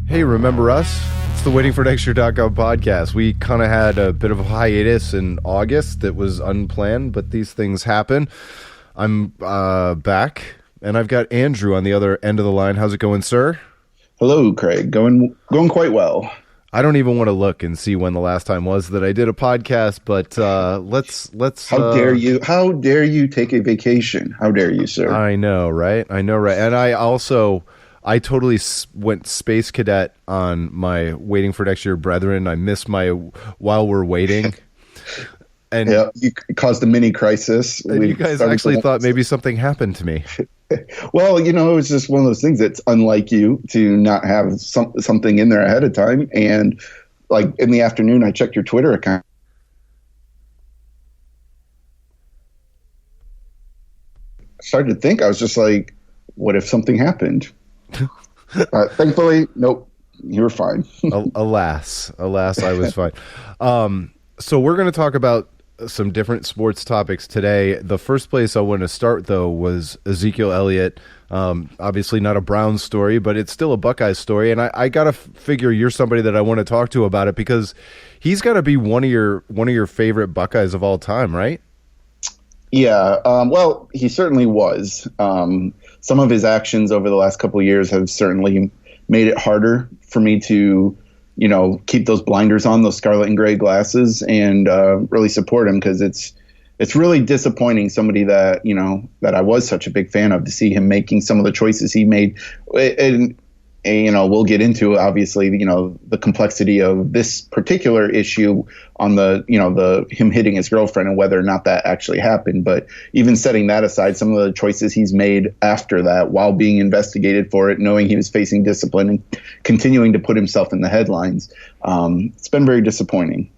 Hey, remember us? It's the Waiting for Next Year.gov podcast. We kind of had a bit of a hiatus in August that was unplanned, but these things happen. I'm back, and I've got Andrew on the other end of the line. How's it going, sir? Hello, Craig. Going quite well. I don't even want to look and see when the last time was that I did a podcast, but let's. How dare you? How dare you take a vacation? How dare you, sir? I know, right? And I totally went space cadet on my Waiting for Next Year brethren. I missed my while we're waiting. And yeah, you caused a mini crisis. And you guys actually thought maybe something happened to me. Well, it was just one of those things that's unlike you to not have something in there ahead of time. And like in the afternoon, I checked your Twitter account. I started to think, I was just like, what if something happened? Thankfully, nope, you were fine. Alas, I was fine. So we're going to talk about some different sports topics today. The first place I want to start, though, was Ezekiel Elliott. Obviously not a Browns story, but it's still a Buckeye story. And I got to figure you're somebody that I want to talk to about it because he's got to be one of your favorite Buckeyes of all time, right? Yeah, well, he certainly was. Some of his actions over the last couple of years have certainly made it harder for me to, keep those blinders on, those scarlet and gray glasses, and really support him because it's really disappointing. Somebody that that I was such a big fan of, to see him making some of the choices he made, and we'll get into obviously the complexity of this particular issue on the him hitting his girlfriend and whether or not that actually happened. But even setting that aside, some of the choices he's made after that, while being investigated for it, knowing he was facing discipline and continuing to put himself in the headlines, it's been very disappointing.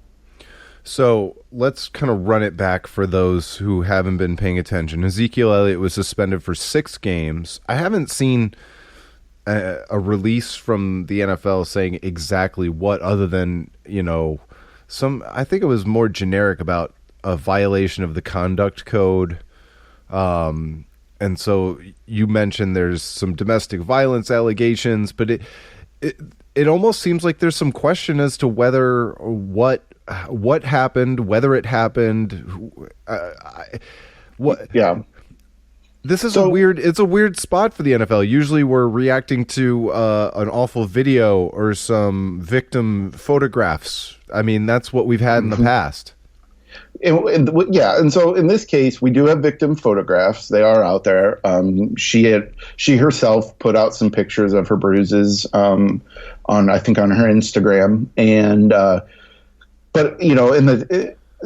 So let's kind of run it back for those who haven't been paying attention. Ezekiel Elliott was suspended for 6 games. I haven't seen a release from the NFL saying exactly what, other than, I think it was more generic about a violation of the conduct code. And so you mentioned there's some domestic violence allegations, but it almost seems like there's some question as to whether what happened, whether it happened, Yeah. This is it's a weird spot for the NFL. Usually we're reacting to an awful video or some victim photographs. I mean, that's what we've had in the past. And so in this case, we do have victim photographs. They are out there. She herself put out some pictures of her bruises on her Instagram. And but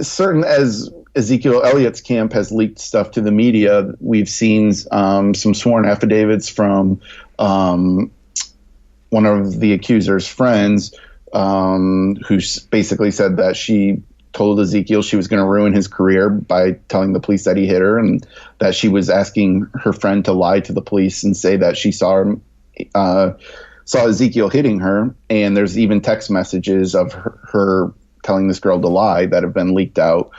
certain as Ezekiel Elliott's camp has leaked stuff to the media, we've seen some sworn affidavits from one of the accuser's friends, who basically said that she told Ezekiel she was going to ruin his career by telling the police that he hit her, and that she was asking her friend to lie to the police and say that she saw Ezekiel hitting her. And there's even text messages of her telling this girl to lie that have been leaked out.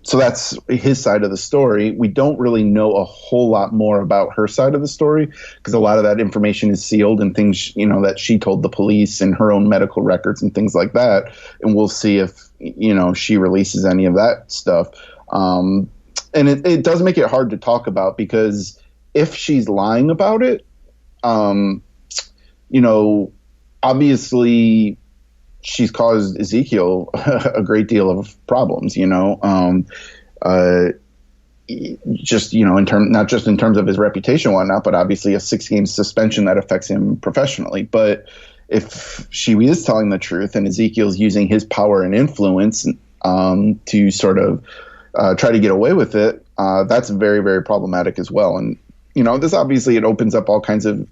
So that's his side of the story. We don't really know a whole lot more about her side of the story because a lot of that information is sealed and things, that she told the police and her own medical records and things like that. And we'll see if, she releases any of that stuff. And it does make it hard to talk about because if she's lying about it, obviously she's caused Ezekiel a great deal of problems, just, not just in terms of his reputation and whatnot, but obviously a 6-game suspension that affects him professionally. But if she is telling the truth and Ezekiel's using his power and influence to sort of try to get away with it, that's very, very problematic as well. And, this obviously it opens up all kinds of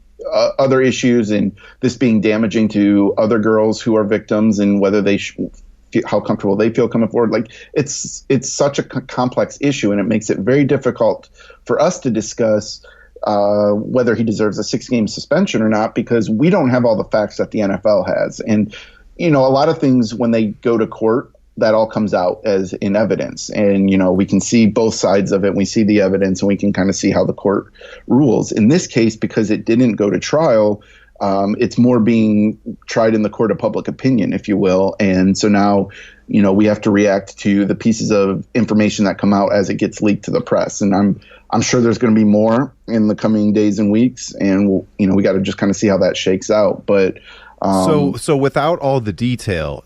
other issues, and this being damaging to other girls who are victims and whether they how comfortable they feel coming forward. Like it's such a complex issue, and it makes it very difficult for us to discuss whether he deserves a 6-game suspension or not, because we don't have all the facts that the NFL has. And, a lot of things when they go to court, that all comes out as in evidence. And, we can see both sides of it. We see the evidence and we can kind of see how the court rules. In this case, because it didn't go to trial, it's more being tried in the court of public opinion, if you will. And so now, we have to react to the pieces of information that come out as it gets leaked to the press. And I'm sure there's going to be more in the coming days and weeks. And, we got to just kind of see how that shakes out. But so without all the detail,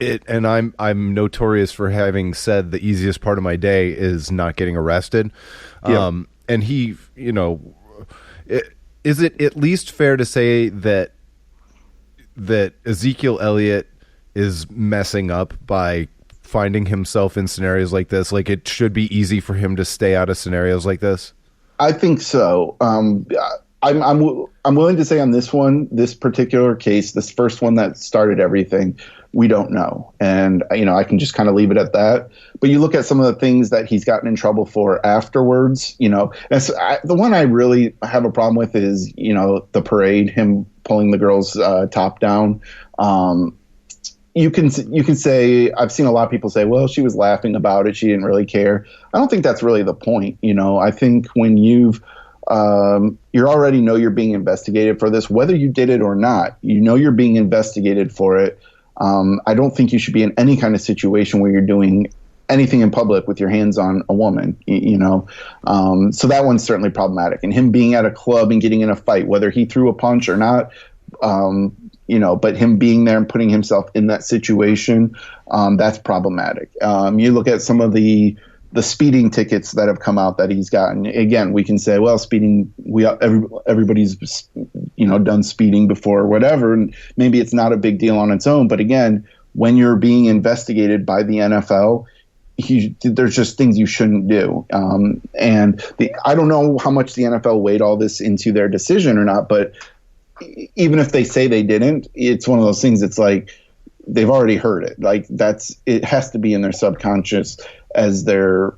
and I'm notorious for having said the easiest part of my day is not getting arrested. Yeah. And he, is it at least fair to say that Ezekiel Elliott is messing up by finding himself in scenarios like this? Like, it should be easy for him to stay out of scenarios like this? I think so. I'm willing to say on this particular case, this first one that started everything, we don't know. And, I can just kind of leave it at that. But you look at some of the things that he's gotten in trouble for afterwards, and so the one I really have a problem with is, the parade, him pulling the girl's top down. You can say, I've seen a lot of people say, well, she was laughing about it, she didn't really care. I don't think that's really the point. I think when you already know you're being investigated for this, whether you did it or not, you're being investigated for it. I don't think you should be in any kind of situation where you're doing anything in public with your hands on a woman, so that one's certainly problematic. And him being at a club and getting in a fight, whether he threw a punch or not, but him being there and putting himself in that situation, that's problematic. You look at some of the speeding tickets that have come out that he's gotten. Again, we can say, well, speeding, everybody's, done speeding before or whatever, and maybe it's not a big deal on its own. But again, when you're being investigated by the NFL, there's just things you shouldn't do. I don't know how much the NFL weighed all this into their decision or not, but even if they say they didn't, it's one of those things. It's like they've already heard it. Like it has to be in their subconscious as they're,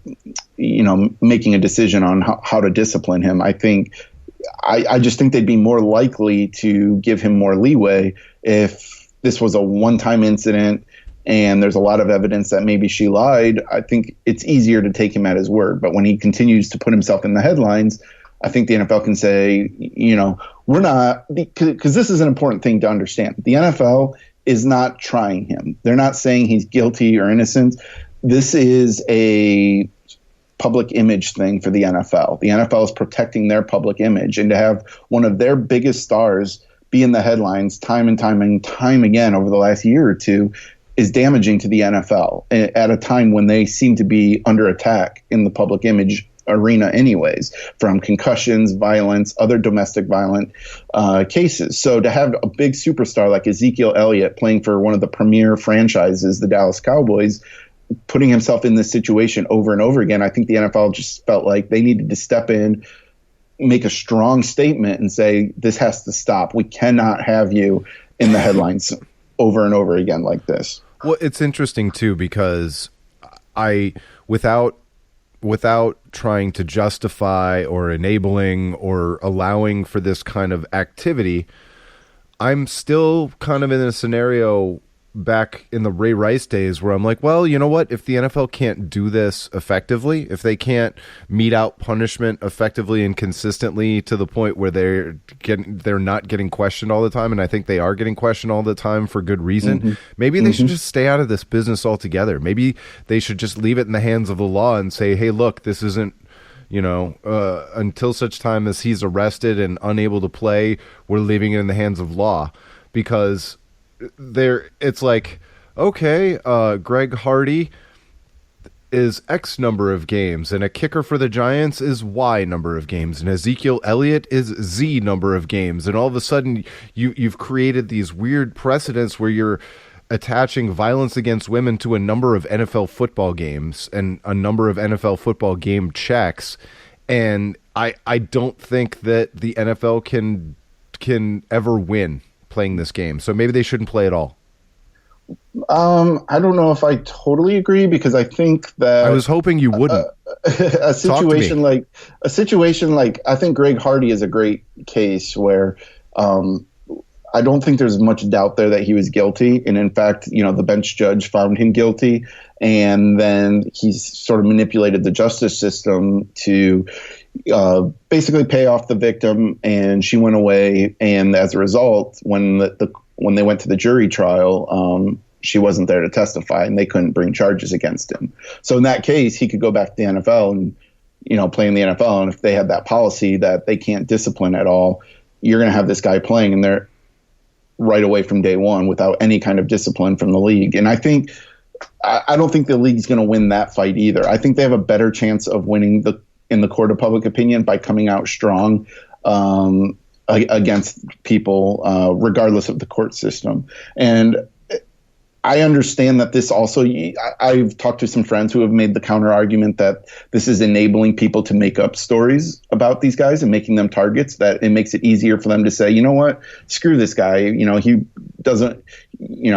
making a decision on how to discipline him. I just think they'd be more likely to give him more leeway if this was a one-time incident and there's a lot of evidence that maybe she lied. I think it's easier to take him at his word. But when he continues to put himself in the headlines, I think the NFL can say, we're not, because this is an important thing to understand. The NFL is not trying him. They're not saying he's guilty or innocent. This is a public image thing for the NFL. The NFL is protecting their public image, and to have one of their biggest stars be in the headlines time and time and time again over the last year or two is damaging to the NFL at a time when they seem to be under attack in the public image arena anyways, from concussions, violence, other domestic violent cases. So to have a big superstar like Ezekiel Elliott playing for one of the premier franchises, the Dallas Cowboys, putting himself in this situation over and over again, I think the NFL just felt like they needed to step in, make a strong statement and say, this has to stop. We cannot have you in the headlines over and over again like this. Well, it's interesting too, because without trying to justify or enabling or allowing for this kind of activity, I'm still kind of in a scenario back in the Ray Rice days where I'm like, well, you know what? If the NFL can't do this effectively, if they can't mete out punishment effectively and consistently to the point where they're not getting questioned all the time, and I think they are getting questioned all the time for good reason, maybe they should just stay out of this business altogether. Maybe they should just leave it in the hands of the law and say, hey, look, this isn't, until such time as he's arrested and unable to play, we're leaving it in the hands of law. Because it's like, okay, Greg Hardy is X number of games, and a kicker for the Giants is Y number of games, and Ezekiel Elliott is Z number of games, and all of a sudden you've created these weird precedents where you're attaching violence against women to a number of NFL football games and a number of NFL football game checks, and I don't think that the NFL can ever win playing this game. So maybe they shouldn't play at all. I don't know if I totally agree, because I think that I was hoping you wouldn't. A situation like I think Greg Hardy is a great case where I don't think there's much doubt there that he was guilty. And in fact, the bench judge found him guilty. And then he's sort of manipulated the justice system to basically pay off the victim. And she went away. And as a result, when they went to the jury trial, she wasn't there to testify, and they couldn't bring charges against him. So in that case, he could go back to the NFL and play in the NFL. And if they had that policy that they can't discipline at all, you're going to have this guy playing in there right away from day one without any kind of discipline from the league. And I don't think the league's going to win that fight either. I think they have a better chance of winning in the court of public opinion by coming out strong against people, regardless of the court system. And I understand that this also, I've talked to some friends who have made the counter argument that this is enabling people to make up stories about these guys and making them targets, that it makes it easier for them to say, you know what, screw this guy. He doesn't, he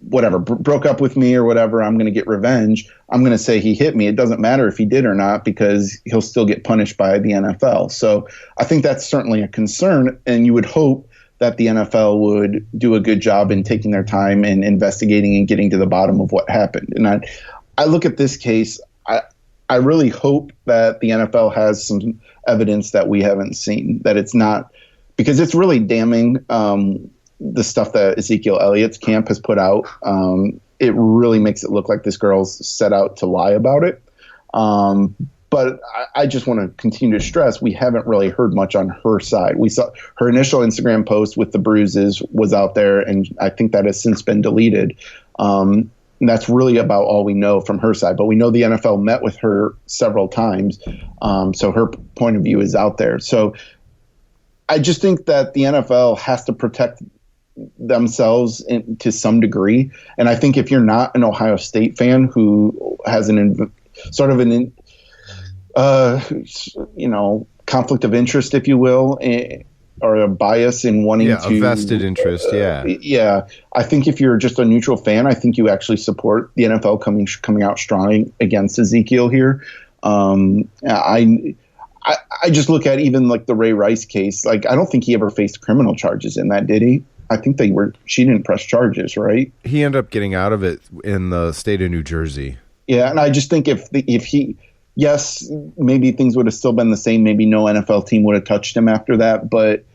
whatever, broke up with me or whatever. I'm going to get revenge. I'm going to say he hit me. It doesn't matter if he did or not, because he'll still get punished by the NFL. So I think that's certainly a concern. And you would hope that the NFL would do a good job in taking their time and investigating and getting to the bottom of what happened. And I look at this case, I really hope that the NFL has some evidence that we haven't seen, that it's not, because it's really damning, the stuff that Ezekiel Elliott's camp has put out. It really makes it look like this girl's set out to lie about it. But I just want to continue to stress, we haven't really heard much on her side. We saw her initial Instagram post with the bruises was out there, and I think that has since been deleted. And that's really about all we know from her side. But we know the NFL met with her several times, so her point of view is out there. So I just think that the NFL has to protect themselves to some degree. And I think if you're not an Ohio State fan who has conflict of interest, if you will, or a bias in wanting to a vested interest. Yeah. I think if you're just a neutral fan, I think you actually support the NFL coming out strong against Ezekiel here. I just look at even like the Ray Rice case. Like, I don't think he ever faced criminal charges in that, did he? I think she didn't press charges, right? He ended up getting out of it in the state of New Jersey. Yeah. And I just think if he, yes, maybe things would have still been the same. Maybe no NFL team would have touched him after that. But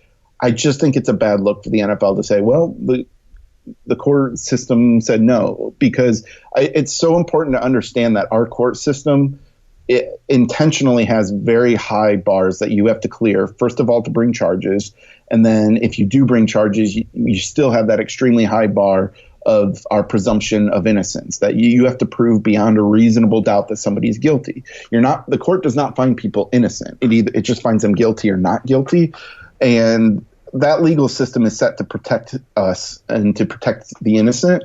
I just think it's a bad look for the NFL to say, well, the court system said no, because it's so important to understand that our court system, it intentionally has very high bars that you have to clear, first of all, to bring charges. And then if you do bring charges, you still have that extremely high bar of our presumption of innocence, that you have to prove beyond a reasonable doubt that somebody's guilty. The court does not find people innocent. It just finds them guilty or not guilty. And that legal system is set to protect us and to protect the innocent.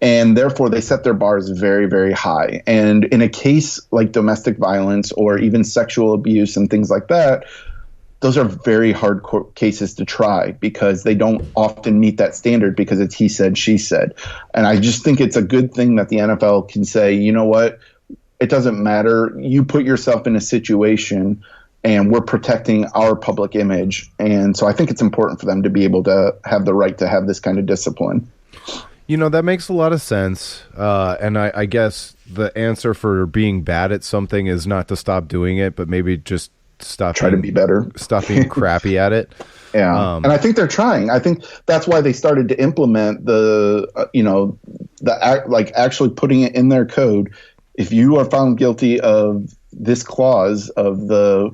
And therefore they set their bars very, very high. And in a case like domestic violence or even sexual abuse and things like that, those are very hard cases to try, because they don't often meet that standard, because it's he said, she said. And I just think it's a good thing that the NFL can say, you know what, it doesn't matter. You put yourself in a situation and we're protecting our public image. And so I think it's important for them to be able to have the right to have this kind of discipline. That makes a lot of sense. And I guess the answer for being bad at something is not to stop doing it, but maybe just try to be better. Stop being crappy at it. Yeah. And I think they're trying. I think that's why they started to implement actually putting it in their code. If you are found guilty of this clause of the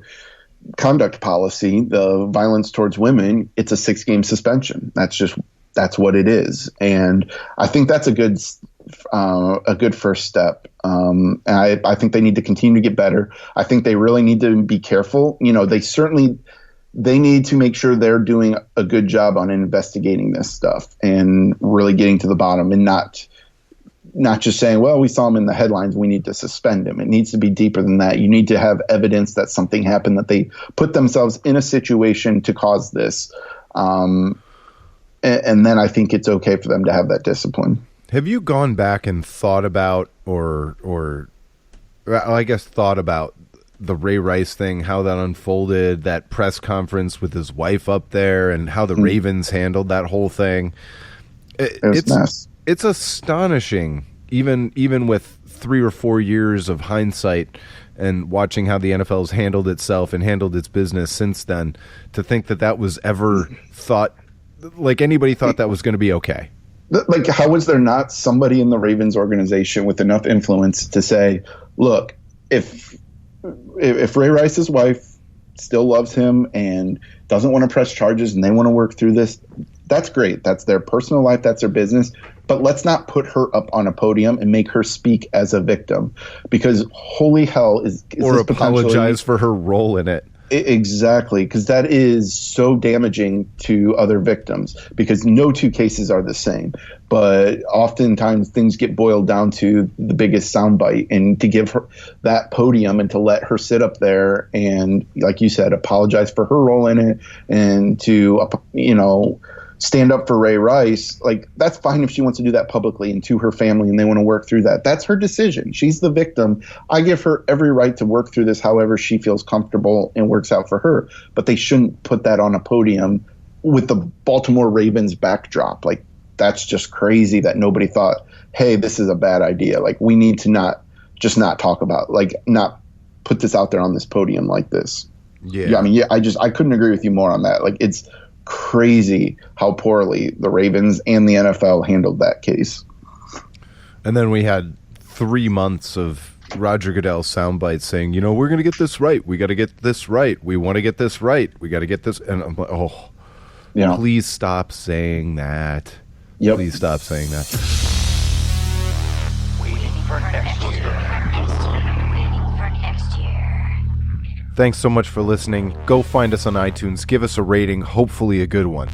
conduct policy, the violence towards women, it's a 6-game suspension. That's what it is. And I think that's a good first step. And I think they need to continue to get better. I think they really need to be careful. They need to make sure they're doing a good job on investigating this stuff and really getting to the bottom, and not just saying, well, we saw him in the headlines, we need to suspend him. It needs to be deeper than that. You need to have evidence that something happened, that they put themselves in a situation to cause this. And then I think it's okay for them to have that discipline. Have you gone back and thought about, thought about the Ray Rice thing, how that unfolded, that press conference with his wife up there, and how the Ravens handled that whole thing. It's astonishing, even with 3 or 4 years of hindsight and watching how the NFL's handled itself and handled its business since then, to think that was ever thought, like anybody thought that was going to be okay. Like, how was there not somebody in the Ravens organization with enough influence to say, look, if Ray Rice's wife still loves him and doesn't want to press charges and they want to work through this, that's great. That's their personal life. That's their business. But let's not put her up on a podium and make her speak as a victim, because holy hell is or apologize for her role in it. Exactly, because that is so damaging to other victims, because no two cases are the same. But oftentimes things get boiled down to the biggest soundbite, and to give her that podium and to let her sit up there and, like you said, apologize for her role in it, and to, stand up for Ray Rice, like, that's fine if she wants to do that publicly and to her family and they want to work through that. That's her decision. She's the victim. I give her every right to work through this however she feels comfortable and works out for her. But they shouldn't put that on a podium with the Baltimore Ravens backdrop. Like, that's just crazy that nobody thought, hey, this is a bad idea. Like, we need to not talk about, like, not put this out there on this podium like this. Yeah. I couldn't agree with you more on that. Like, it's crazy how poorly the Ravens and the NFL handled that case. And then we had 3 months of Roger Goodell sound bites saying, we're going to get this right. We got to get this right. We want to get this right. We got to get this. And I'm like, please stop saying that. Yep. Please stop saying that. Waiting for next year. Thanks so much for listening. Go find us on iTunes. Give us a rating, hopefully a good one.